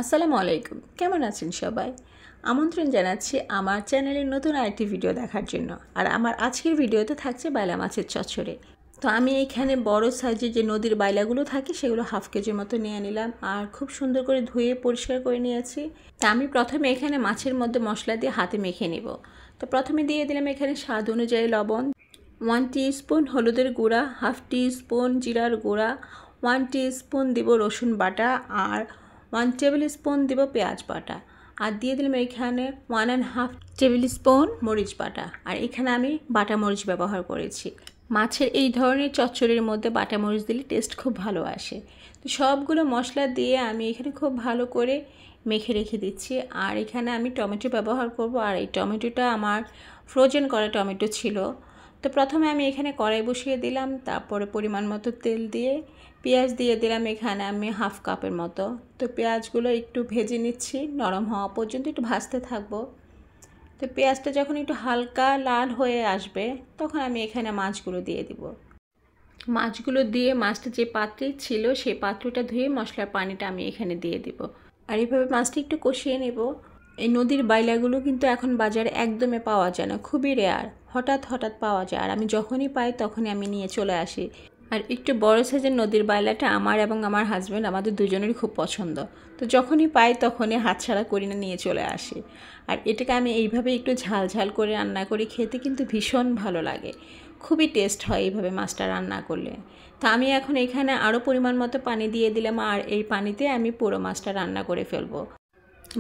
আসসালামু আলাইকুম, কেমন আছেন সবাই? আমন্ত্রণ জানাচ্ছি আমার চ্যানেলের নতুন আরেকটি ভিডিও দেখার জন্য। আর আমার আজকের ভিডিওতে থাকছে বাইলা মাছের চচ্চড়ি। তো আমি এখানে বড় সাইজের যে নদীর বাইলাগুলো থাকে সেগুলো হাফ কেজির মতো নিয়ে নিলাম আর খুব সুন্দর করে ধুয়ে পরিষ্কার করে নিয়েছি। তা আমি প্রথমে এখানে মাছের মধ্যে মশলা দিয়ে হাতে মেখে নেব। তো প্রথমে দিয়ে দিলাম এখানে স্বাদ অনুযায়ী লবণ, 1 টিস্পুন হলুদের গুঁড়া, হাফ টিস্পুন জিরার গুঁড়া, 1 টিস্পুন দিব রসুন বাটা আর 1 টেবিল স্পুন দিব পেঁয়াজ বাটা আর দিয়ে দিলাম এখানে 1.5 টেবিল স্পুন মরিচ বাটা। আর এখানে আমি বাটা মরিচ ব্যবহার করেছি। মাছের এই ধরনের চচ্চড়ির মধ্যে বাটা মরিচ দিলে টেস্ট খুব ভালো আসে। তো সবগুলো মশলা দিয়ে আমি এখানে খুব ভালো করে মেখে রেখে দিচ্ছি। আর এখানে আমি টমেটো ব্যবহার করব। আর এই টমেটোটা আমার ফ্রোজেন করা টমেটো ছিল। তো প্রথমে আমি এখানে কড়াই বসিয়ে দিলাম, তারপরে পরিমাণ মতো তেল দিয়ে পেঁয়াজ দিয়ে দিলাম এখানে আমি হাফ কাপের মতো। তো পেঁয়াজগুলো একটু ভেজে নিচ্ছি, নরম হওয়া পর্যন্ত একটু ভাজতে থাকবো। তো পেঁয়াজটা যখন একটু হালকা লাল হয়ে আসবে তখন আমি এখানে মাছগুলো দিয়ে দিব। মাছগুলো দিয়ে মাছটা যে পাত্রে ছিল সেই পাত্রটা ধুয়ে মশলার পানিটা আমি এখানে দিয়ে দিব। আর এইভাবে মাছটা একটু কষিয়ে নেব। এই নদীর বাইলাগুলো কিন্তু এখন বাজারে একদমই পাওয়া যায় না, খুবই রেয়ার, হঠাৎ হঠাৎ পাওয়া যায়। আর আমি যখনই পাই তখনই আমি নিয়ে চলে আসি। আর একটু বড় সাইজের নদীর বাইলাটা আমার এবং আমার হাজব্যান্ড আমাদের দুজনেরই খুব পছন্দ। তো যখনই পাই তখনই হাতছাড়া করি না, নিয়ে চলে আসি। আর এটাকে আমি এইভাবে একটু ঝাল ঝাল করে রান্না করি, খেতে কিন্তু ভীষণ ভালো লাগে, খুবই টেস্ট হয় এইভাবে মাছটা রান্না করলে। তো আমি এখন এখানে আরও পরিমাণ মতো পানি দিয়ে দিলাম আর এই পানিতে আমি পুরো মাছটা রান্না করে ফেলবো।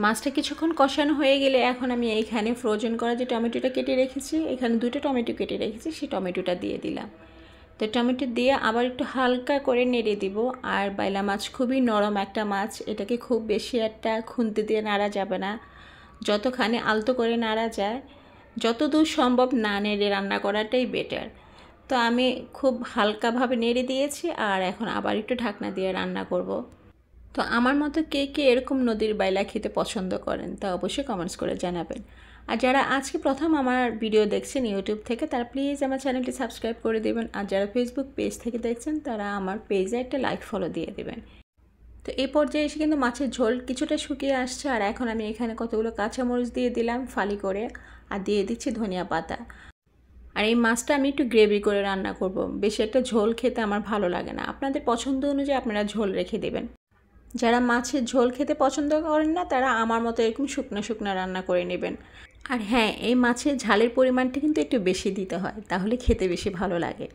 মাছটা কিছুক্ষণ কষানো হয়ে গেলে এখন আমি এইখানে ফ্রোজেন করা যে টমেটোটা কেটে রেখেছি, এখানে 2টা টমেটো কেটে রেখেছি, সেই টমেটোটা দিয়ে দিলাম। তো টমেটো দিয়ে আবার একটু হালকা করে নেড়ে দিব। আর বাইলা মাছ খুবই নরম একটা মাছ, এটাকে খুব বেশি একটা খুন্তি দিয়ে নাড়া যাবে না, যতখানি আলতো করে নাড়া যায়, যতদূর সম্ভব না নেড়ে রান্না করাটাই বেটার। তো আমি খুব হালকাভাবে নেড়ে দিয়েছি আর এখন আবার একটু ঢাকনা দিয়ে রান্না করব। তো আমার মতো কে কে এরকম নদীর বাইলা খেতে পছন্দ করেন তা অবশ্যই কমেন্টস করে জানাবেন। আর যারা আজকে প্রথম আমার ভিডিও দেখছেন ইউটিউব থেকে তারা প্লিজ আমার চ্যানেলটি সাবস্ক্রাইব করে দেবেন। আর যারা ফেসবুক পেজ থেকে দেখছেন তারা আমার পেজে একটা লাইক ফলো দিয়ে দেবেন। তো এই পর্যায়ে এসে কিন্তু মাছের ঝোল কিছুটা শুকিয়ে আসছে। আর এখন আমি এখানে কতগুলো কাঁচামরিচ দিয়ে দিলাম ফালি করে, আর দিয়ে দিচ্ছি ধনিয়া পাতা। আর এই মাছটা আমি একটু গ্রেভি করে রান্না করব, বেশি একটা ঝোল খেতে আমার ভালো লাগে না। আপনাদের পছন্দ অনুযায়ী আপনারা ঝোল রেখে দেবেন। যারা মাছের ঝোল খেতে পছন্দ করেন না তারা আমার মতো এরকম শুকনো শুকনো রান্না করে নেবেন। আর হ্যাঁ, এই মাছের ঝালের পরিমাণটা কিন্তু একটু বেশি দিতে হয়, তাহলে খেতে বেশি ভালো লাগে।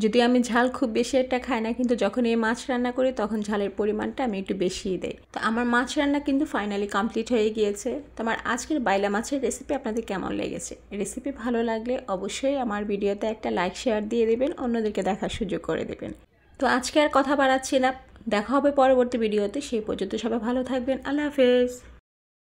যদিও আমি ঝাল খুব বেশি একটা খাই না, কিন্তু যখন এই মাছ রান্না করি তখন ঝালের পরিমাণটা আমি একটু বেশিই দিই। তো আমার মাছ রান্না কিন্তু ফাইনালি কমপ্লিট হয়ে গিয়েছে। তো আমার আজকের বাইলা মাছের রেসিপি আপনাদের কেমন লেগেছে? রেসিপি ভালো লাগলে অবশ্যই আমার ভিডিওতে একটা লাইক শেয়ার দিয়ে দেবেন, অন্যদেরকে দেখার সুযোগ করে দেবেন। তো আজকে আর কথা বাড়াচ্ছি না, দেখা হবে পরবর্তী ভিডিওতে। সেই পর্যন্ত সবাই ভালো থাকবেন। আল্লাহ হাফেজ।